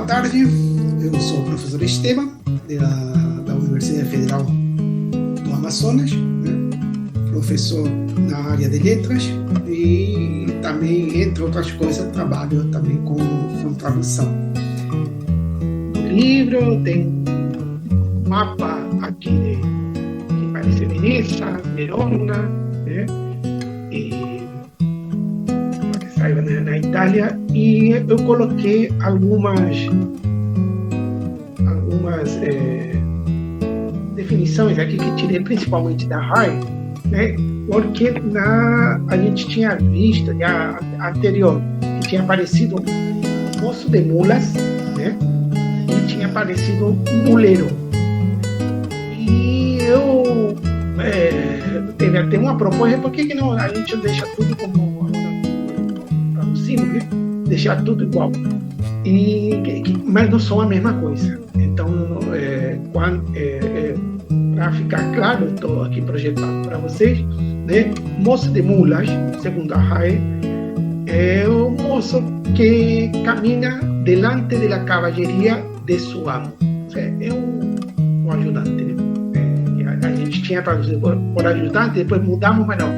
tarde, eu sou o professor Esteban, da Universidade Federal do Amazonas, né? Professor na área de letras e também, entre outras coisas, trabalho também com tradução. No livro tem um mapa aqui que parece Veneza, Verona, né? Saiba na Itália, e eu coloquei algumas definições aqui que tirei principalmente da RAI, né? Porque a gente tinha visto já anterior que tinha aparecido moço de mulas, né? E tinha aparecido um muleiro. E eu teve até uma proposta, por que não a gente deixa tudo como deixar tudo igual, mas não são a mesma coisa. Então, para ficar claro, estou aqui projetando para vocês, né? Moço de mulas, segundo a RAE, é o moço que caminha delante da cavalleria de seu amo. É um ajudante, né? A gente tinha traduzido por ajudante, depois mudamos, mas não.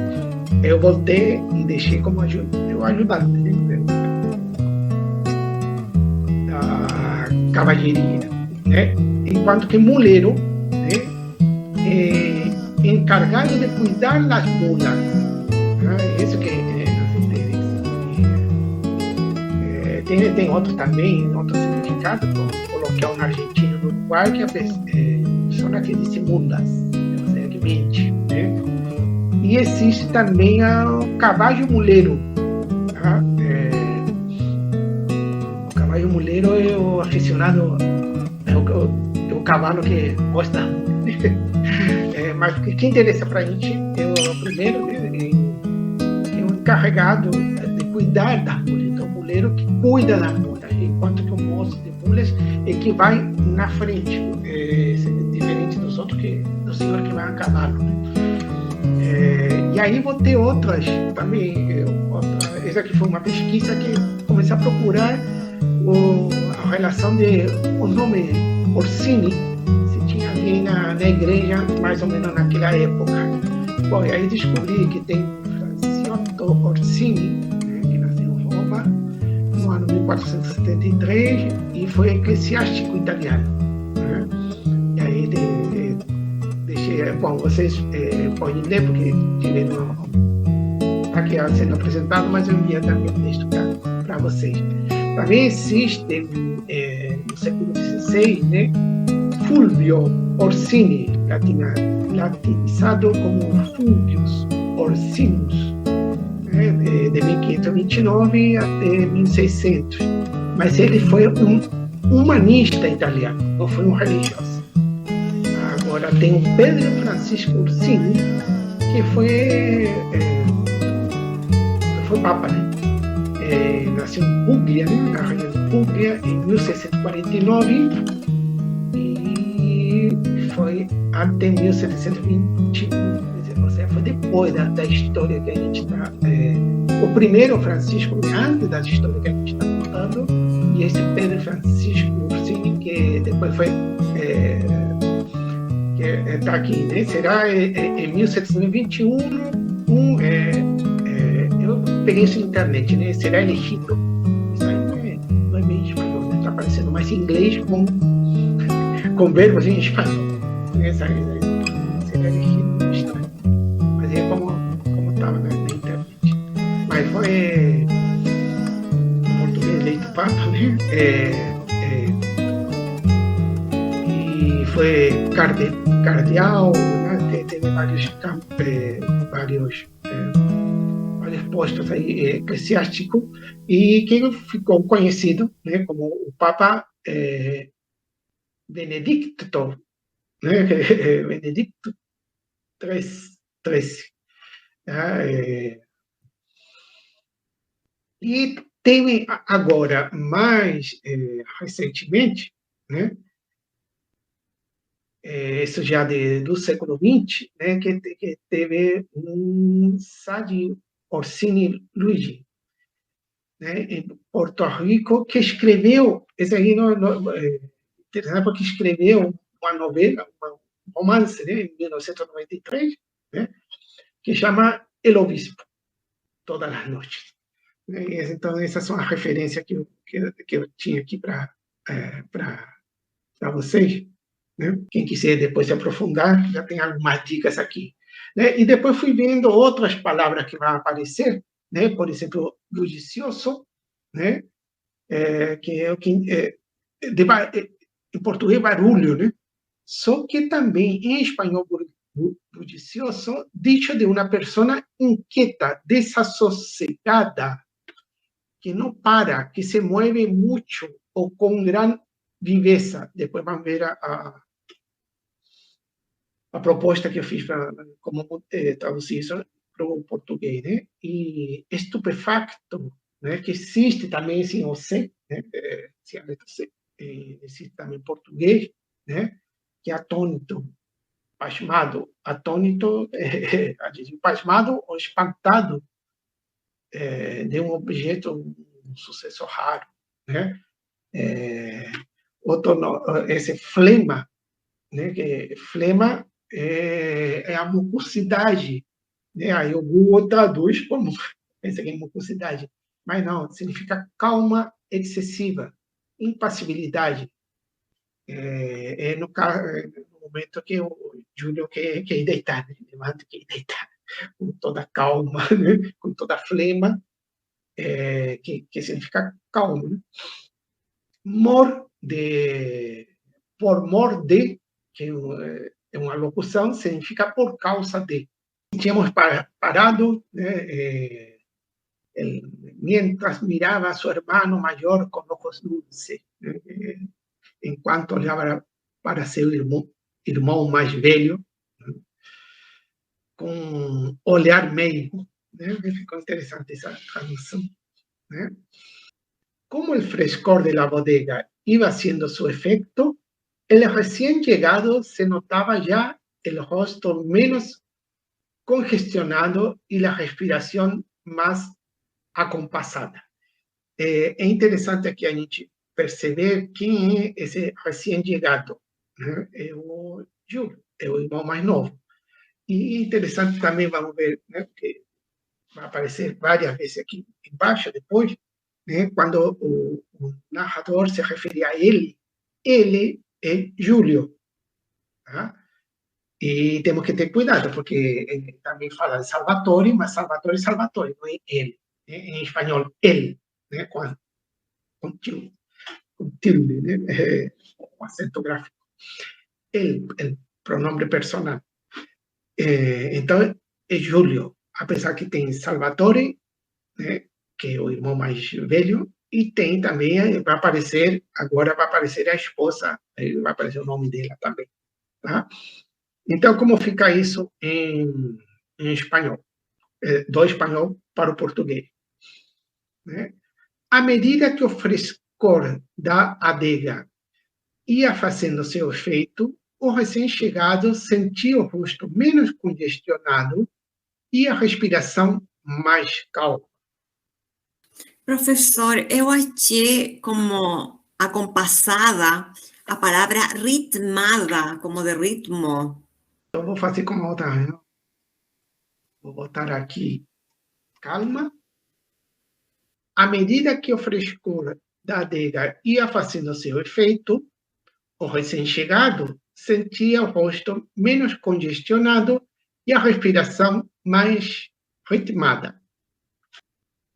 Eu voltei e deixei como ajudante, né? Cavalheria, né? Enquanto que muleiro, né? É encarregado de cuidar das mulas, né? Isso que nos interessa. Tem outros também, outros significados, coloquei um argentino no Uruguai, que é pessoa que diz mulas, ou seja, que mente, né? E existe também o cavalo muleiro. Tá? O cavalo muleiro é o aficionado, é o cavalo que gosta. Mas o que interessa para a gente é o primeiro, é o encarregado de cuidar das mulas. Então, o muleiro que cuida das mulas, enquanto que o moço de mulas é que vai na frente, diferente dos outros, do senhor que vai a cavalo. E aí vou ter outras também. Essa aqui foi uma pesquisa que comecei a procurar a relação o nome Orsini, se tinha alguém na igreja mais ou menos naquela época. Bom, e aí descobri que tem Franciotto Orsini, né, que nasceu em Roma no ano 1473 e foi eclesiástico italiano, né? E aí bom, vocês podem ler, porque está aqui sendo apresentado, mas eu enviei também o texto para vocês. Também existe, no século XVI, né, Fulvio Orsini, latinizado como Fulvius Orsinus, né, de 1529 até 1600. Mas ele foi um humanista italiano, não foi um religioso. Agora tem o Pedro Francisco Orsini, que foi papa, né? Nasceu em Puglia, né? Na região de Puglia, em 1649 e foi até 1721. Ou seja, foi depois da história que a gente está... o primeiro Francisco, antes da história que a gente está contando, e esse Pedro Francisco Orsini, que depois foi... está aqui, né? Será em 1721, eu peguei isso na internet, né? Será elegido. Isso aí não é bem espanhol, né? Está parecendo mais inglês com verbos em espanhol. Será elegido, estranho. Mas é como estava na internet. Mas foi em português eleito Papa, né? E foi cardeal, né? Teve vários postos aí eclesiásticos, e que ficou conhecido, né, como o Papa Benedicto, né? Benedicto XIII. E teve agora, mais recentemente, né, isso já do século XX, né, que teve um Sadi Orsini Luigi, né, em Porto Rico, que escreveu, esse aí interessante porque escreveu uma novela, um romance, né, em 1993, né, que chama El Obispo, Todas as Noites. Então, essas são as referências que eu tinha aqui para vocês. Né? Quem quiser depois se aprofundar, já tem algumas dicas aqui. Né? E depois fui vendo outras palavras que vão aparecer, né? Por exemplo, bullicioso, né? Que é o que em português barulho, né? Só que também em espanhol bullicioso, dicho de uma pessoa inquieta, desassosegada, que não para, que se mueve muito ou com gran viveza. Depois vamos ver a proposta que eu fiz para como traduzir isso para o português, né? E estupefacto, né? Que existe também sem o C, né? Se a letra C, existe também em português, né? Que é atônito, pasmado, atônito, pasmado ou espantado de um objeto, um sucesso raro, né? Esse flema, né? Que flema é a mucosidade, né? Aí o Google traduz como pensa que é mucosidade, mas não, significa calma excessiva, impassibilidade. No momento que o Júlio quer deitar, né? Levanta, quer deitar, com toda calma, né? Com toda flema, que significa calma. Né? Por mor de, que é uma locução, significa por causa de. Tínhamos parado, né, mientras miraba a su hermano mayor con ojos dulces, enquanto olhava para seu irmão mais velho, com olhar meigo. Né? Ficou interessante essa tradução. Né? Como el frescor de la bodega iba haciendo su efecto, el recién llegado se notaba ya el rostro menos congestionado y la respiración más acompassada. É interessante aqui a gente perceber quem é esse recém-chegado. Né? É o Júlio, é o irmão mais novo. E interessante também, vamos ver, né, porque vai aparecer várias vezes aqui embaixo depois, né, quando o narrador se refere a ele é Júlio. Tá? E temos que ter cuidado, porque ele também fala de Salvatore, mas Salvatore, não é ele. Em espanhol, ele, né, com tilde, né, com acento gráfico. El pronombre personal. Então, é Júlio, apesar que tem Salvatore, né, que é o irmão mais velho, e tem também, agora vai aparecer a esposa, vai aparecer o nome dela também. Tá? Então, como fica isso em espanhol? Do espanhol para o português. Né? À medida que o frescor da adega ia fazendo seu efeito, o recém-chegado sentia o rosto menos congestionado e a respiração mais calma. Professor, eu achei como acompassada a palavra ritmada, como de ritmo. Então, vou fazer como outra vez. Vou botar aqui, calma. À medida que o frescor da adega ia fazendo seu efeito, o recém-chegado sentia o rosto menos congestionado e a respiração mais ritmada.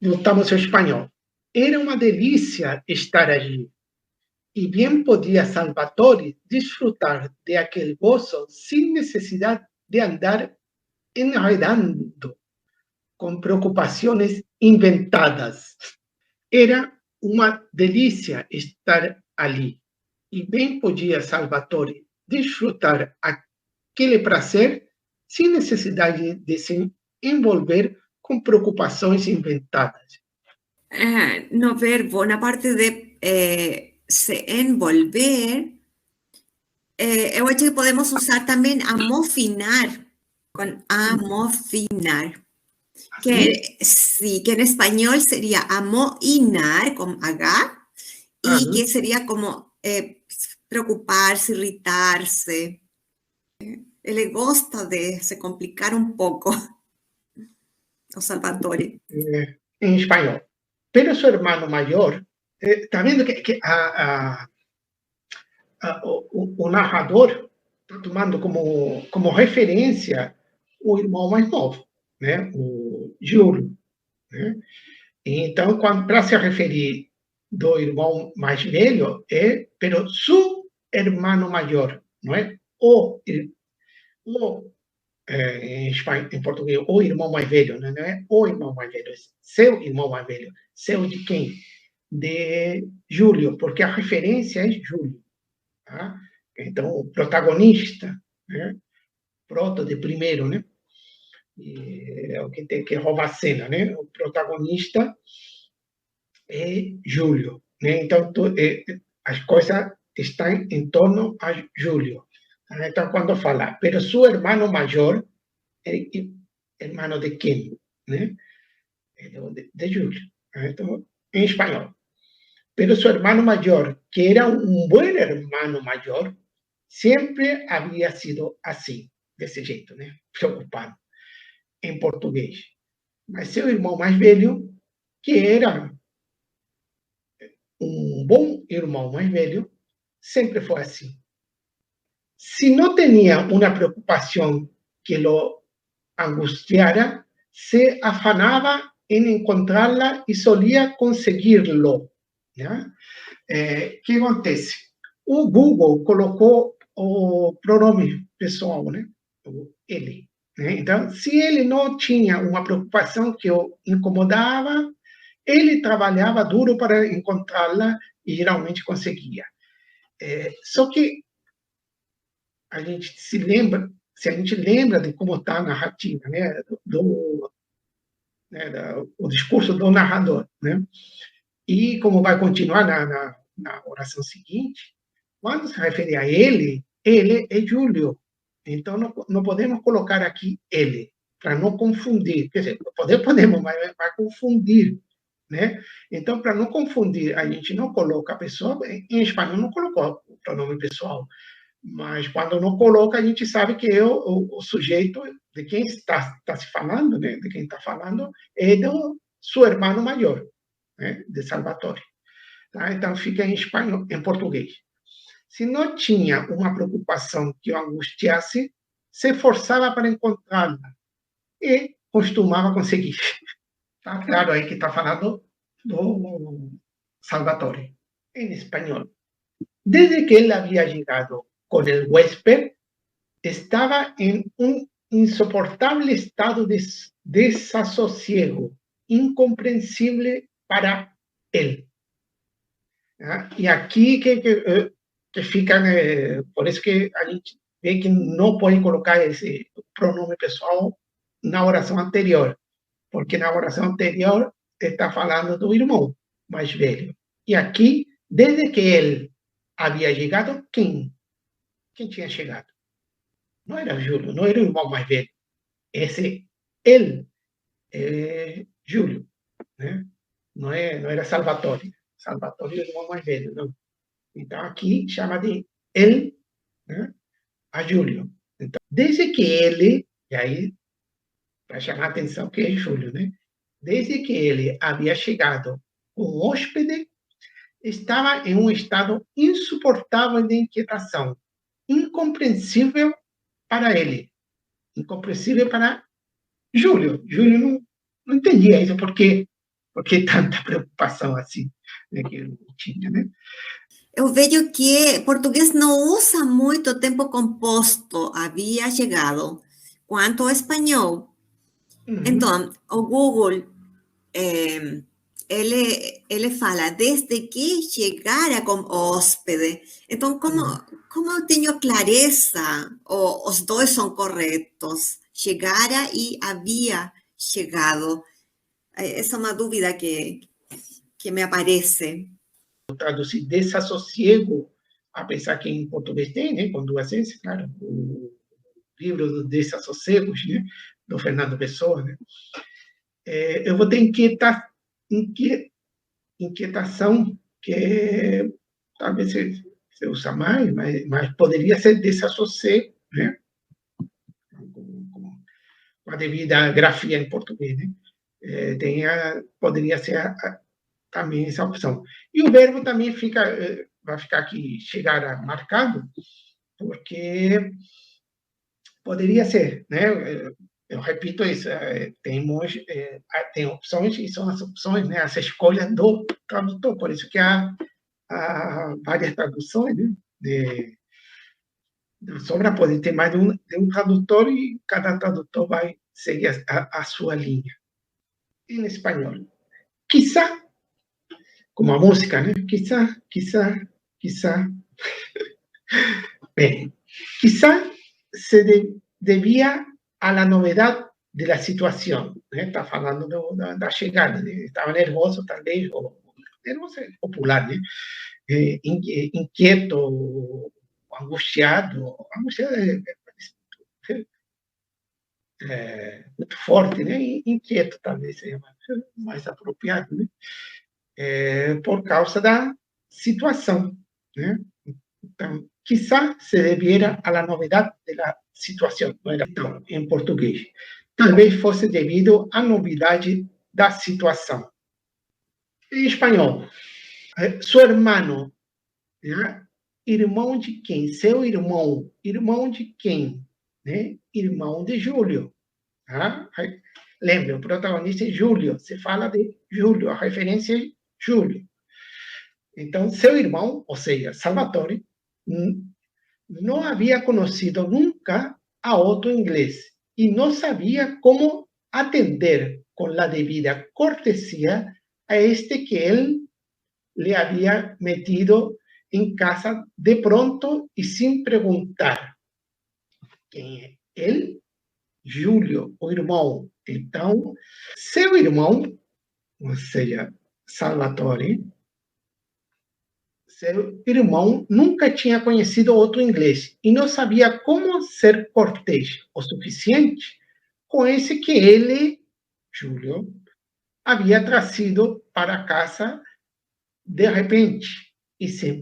Voltamos ao espanhol. Era uma delícia estar allí. E bem podia Salvatore desfrutar de aquele gozo sem necessidade de andar enredando com preocupações inventadas. Era uma delícia estar ali. E bem podia Salvatore desfrutar aquele prazer sem necessidade de se envolver com preocupações inventadas. No verbo, na parte de se envolver, eu acho que podemos usar também amofinar, com amofinar. Assim? Sí, que en español sería amoinar con H y que Aham. sería como preocuparse, irritarse. Él gosta de se complicar un poco, o Salvatore. Em espanhol. Pero su hermano mayor, está vendo que o narrador está tomando como referência o irmão mais novo, né? O Júlio, né? Então, para se referir do irmão mais velho, é pero su hermano maior, não é? O em português, o irmão mais velho, né? Não é o irmão mais velho, é seu irmão mais velho. Seu de quem? De Júlio, porque a referência é Júlio. Tá? Então, o protagonista, né? Proto de primeiro, né? E é o que tem que roubar a cena, né? O protagonista é Júlio, né? Então, as coisas estão em torno a Júlio. Então, quando fala, pero su hermano maior, é hermano de quem? Né? De Júlio. Então, em espanhol. Pero su hermano mayor, que era un buen hermano mayor, siempre había sido así, desse jeito, né? Preocupado, em português. Mas seu irmão mais velho, que era um bom irmão mais velho, sempre foi assim. Se não tinha uma preocupação que lo angustiara, se afanava em encontrá-la e solia conseguir-lo. Né? Que acontece? O Google colocou o pronome pessoal, né? O ele. Né? Então, se ele não tinha uma preocupação que o incomodava, ele trabalhava duro para encontrá-la e geralmente conseguia. Só que a gente se a gente lembra de como está a narrativa, né? O discurso do narrador, né? E como vai continuar na oração seguinte, quando se refere a ele é Júlio. Então, não podemos colocar aqui ele, para não confundir. Quer dizer, podemos, mas vai confundir. Né? Então, para não confundir, a gente não coloca a pessoa, em espanhol não colocou o pronome pessoal, mas quando não coloca, a gente sabe que o sujeito de quem está se falando, né? De quem está falando, é do seu irmão maior, né? De Salvatore. Tá? Então, fica em espanhol, em português. Se não tinha uma preocupação que o angustiasse, se forçava para encontrá-la e costumava conseguir. Está claro aí que está falando do Salvatore, em espanhol. Desde que ele havia chegado com o huésped, estava em um insoportável estado de desassossego, incompreensível para ele. E aqui que fica, por isso que a gente vê que não pode colocar esse pronome pessoal na oração anterior, porque na oração anterior está falando do irmão mais velho. E aqui, desde que ele havia chegado, quem tinha chegado? Não era Júlio, não era o irmão mais velho. Ele é Júlio, né? Não era Salvatore. Salvatore é o irmão mais velho, não. Então, aqui chama de ele, né, a Júlio. Então, desde que ele, e aí, para chamar a atenção que é Júlio, né? Desde que ele havia chegado com o hóspede, estava em um estado insuportável de inquietação, incompreensível para ele, incompreensível para Júlio. Júlio não entendia isso, por que tanta preocupação assim, né, que ele tinha, né? Eu vejo que português não usa muito tempo composto, havia chegado, quanto ao espanhol. Então, o Google, ele fala desde que chegara como hóspede. Então, como eu tenho clareza, os dois são corretos, chegara e havia chegado. Essa é uma dúvida que me aparece. Traduzir desassossego, apesar que em português tem, né, com duas vezes, claro, o livro dos Desassossegos, né, do Fernando Pessoa, né? eu vou ter inquietação, que talvez se usa mais, mas poderia ser desassossego, né? Com a devida grafia em português, né? Poderia ser também essa opção. E o verbo também vai ficar aqui, chegar marcado, porque poderia ser, né? Eu repito isso, tem opções e são as opções, né? As escolhas do tradutor, por isso que há várias traduções, né? Sobra pode ter mais de um tradutor e cada tradutor vai seguir a sua linha. Em espanhol, quizá, como a música, né? Quizá. Bem, quizá se debía a la novedad de la situación, né? Está falando da chegada, né? Estava nervoso, talvez, ou nervoso é popular, né? Inquieto, angustiado muito forte, né? Inquieto talvez seja mais apropriado, né? Por causa da situação, né? Então, quizá se debiera a la novedad de la situación, não era então, em português. Talvez fosse devido à novidade da situação. Em espanhol, seu irmão, né? Irmão de quem? Seu irmão. Irmão de quem? Né? Irmão de Júlio. Tá? Lembra, o protagonista é Júlio. Se fala de Júlio, a referência é Júlio. Então, seu irmão, ou seja, Salvatore, não havia conhecido nunca a outro inglês e não sabia como atender com a devida cortesia a este que ele lhe havia metido em casa de pronto e sem perguntar. Quem é ele? Júlio, o irmão. Então, seu irmão, ou seja, Salvatore, seu irmão nunca tinha conhecido outro inglês e não sabia como ser cortês o suficiente com esse que ele, Júlio, havia trazido para casa de repente e sem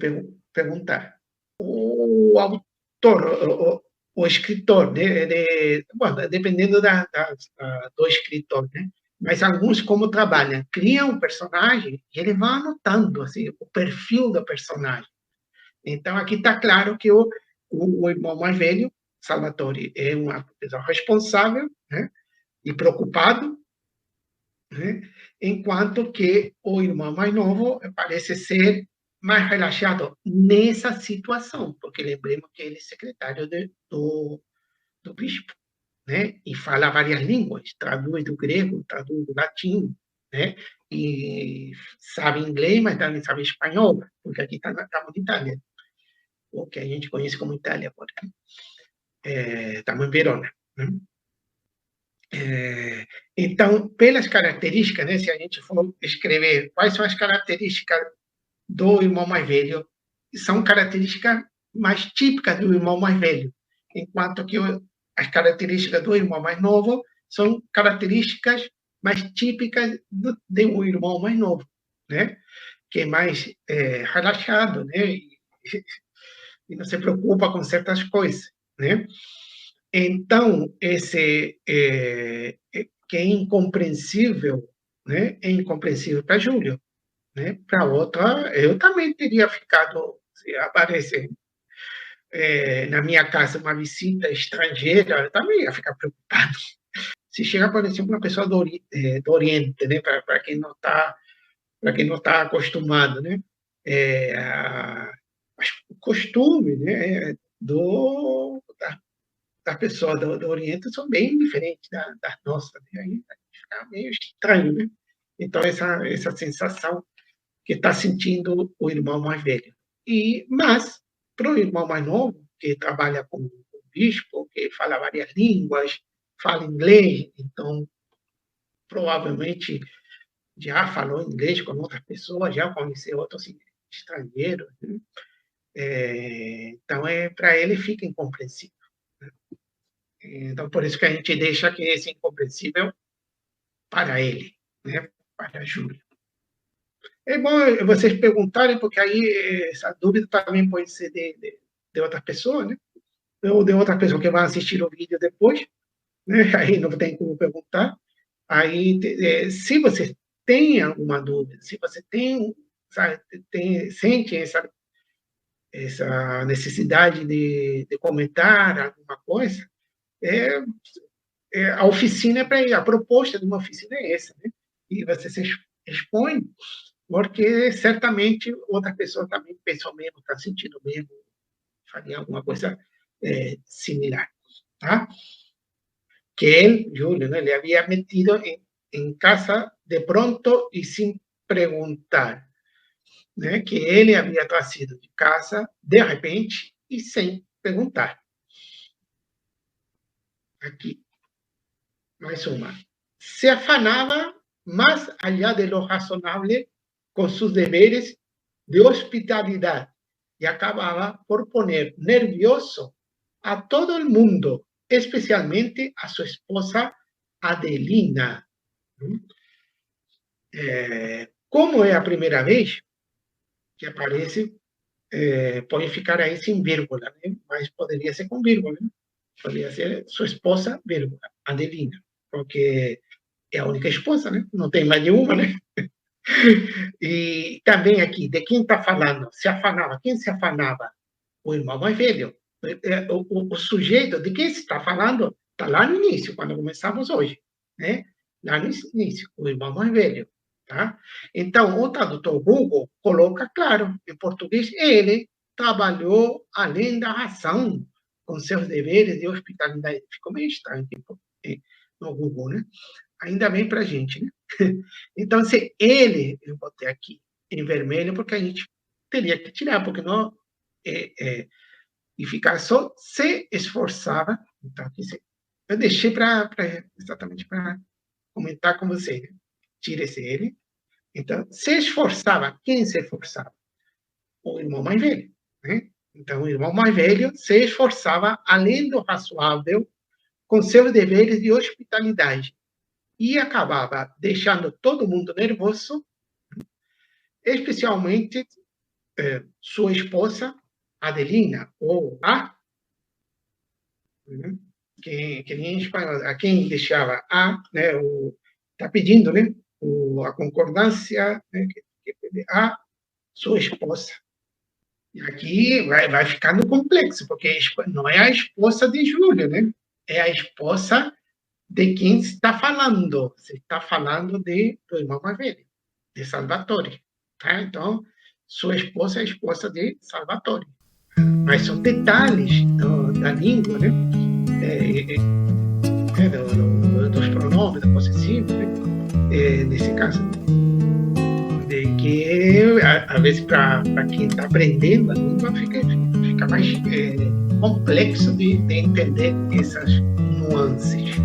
perguntar. O autor, o escritor, bueno, dependendo do escritor, né? Mas alguns, como trabalham, criam um personagem e ele vai anotando assim, o perfil do personagem. Então, aqui está claro que o irmão mais velho, Salvatore, é uma pessoa responsável, né? E preocupado, né? Enquanto que o irmão mais novo parece ser mais relaxado nessa situação, porque lembremos que ele é secretário do bispo, né? E fala várias línguas, traduz do grego, traduz do latim, né? E sabe inglês, mas também sabe espanhol, porque aqui estamos na Itália, o que a gente conhece como Itália, porque estamos em Verona, né? Então, pelas características, né, se a gente for escrever quais são as características do irmão mais velho, são características mais típicas do irmão mais velho, enquanto que as características do irmão mais novo são características mais típicas de um irmão mais novo, né? Que é mais relaxado, né? E não se preocupa com certas coisas, né? Então, que é incompreensível, né? É incompreensível para Júlio, né? Para outra, eu também teria ficado, se aparecer na minha casa uma visita estrangeira, eu também ia ficar preocupado. Se chegar, por exemplo, uma pessoa do Oriente, né? Para quem não está acostumado, né? O costume, né? Da pessoa do Oriente são bem diferentes das nossas, né? Aí fica meio estranho, né? Então, essa sensação que está sentindo o irmão mais velho. Mas, para o irmão mais novo, que trabalha com o bispo, que fala várias línguas, fala inglês, então, provavelmente, já falou inglês com outras pessoas, já conheceu outros estrangeiros, né? Então, para ele fica incompreensível. Então, por isso que a gente deixa que esse incompreensível para ele, né? Para Júlio. É bom vocês perguntarem, porque aí essa dúvida também pode ser de outras pessoas, né? Ou de outras pessoas que vão assistir o vídeo depois, né? Aí não tem como perguntar. Aí, se você tem alguma dúvida, se você sabe, sente essa necessidade de comentar alguma coisa, a oficina é para ir, a proposta de uma oficina é essa, né? E você se expõe, porque certamente outra pessoa também pensa o mesmo, está sentindo o mesmo, faria alguma coisa similar, tá? Que él, Julio, ¿no? Le había metido en casa de pronto y sin preguntar, né? Que ele havia trazido de casa de repente e sem perguntar. Aqui, mais uma. Se afanaba más allá de lo razonable con sus deberes de hospitalidad y acababa por poner nervioso a todo el mundo, especialmente a su esposa Adelina. Como é a primeira vez que aparece, pode ficar aí sem vírgula, né? Mas poderia ser com vírgula, né? Poderia ser sua esposa, vírgula, Adelina, porque é a única esposa, né? Não tem mais nenhuma, né? E também aqui, de quem está falando? Se afanava. Quem se afanava? O irmão mais velho. O sujeito de quem se está falando está lá no início, quando começamos hoje, né? Lá no início, o irmão mais velho, tá? Então, o tradutor Google coloca claro, em português, ele trabalhou além da razão com seus deveres de hospitalidade. Ficou meio estranho no Google, né? Ainda bem para a gente, né? Então, se ele, eu botei aqui em vermelho, porque a gente teria que tirar, porque não e ficar só se esforçava. Então, aqui eu deixei exatamente para comentar com você, né? Tira esse ele. Então, se esforçava. Quem se esforçava? O irmão mais velho, né? Então, o irmão mais velho se esforçava além do razoável com seus deveres de hospitalidade e acabava deixando todo mundo nervoso, especialmente sua esposa, Adelina, ou que em espanhol, a quem deixava né, está pedindo, né, a concordância, né, a sua esposa. E aqui vai ficando complexo, porque não é a esposa de Júlio, né? É a esposa de quem está falando. Você está falando do irmão mais velho, de Salvatore. Tá? Então, sua esposa é a esposa de Salvatore. Mas são detalhes da língua, né? Dos pronomes, da possessiva, né? Nesse caso. De que, às vezes, para quem está aprendendo a língua, fica mais complexo de entender essas nuances.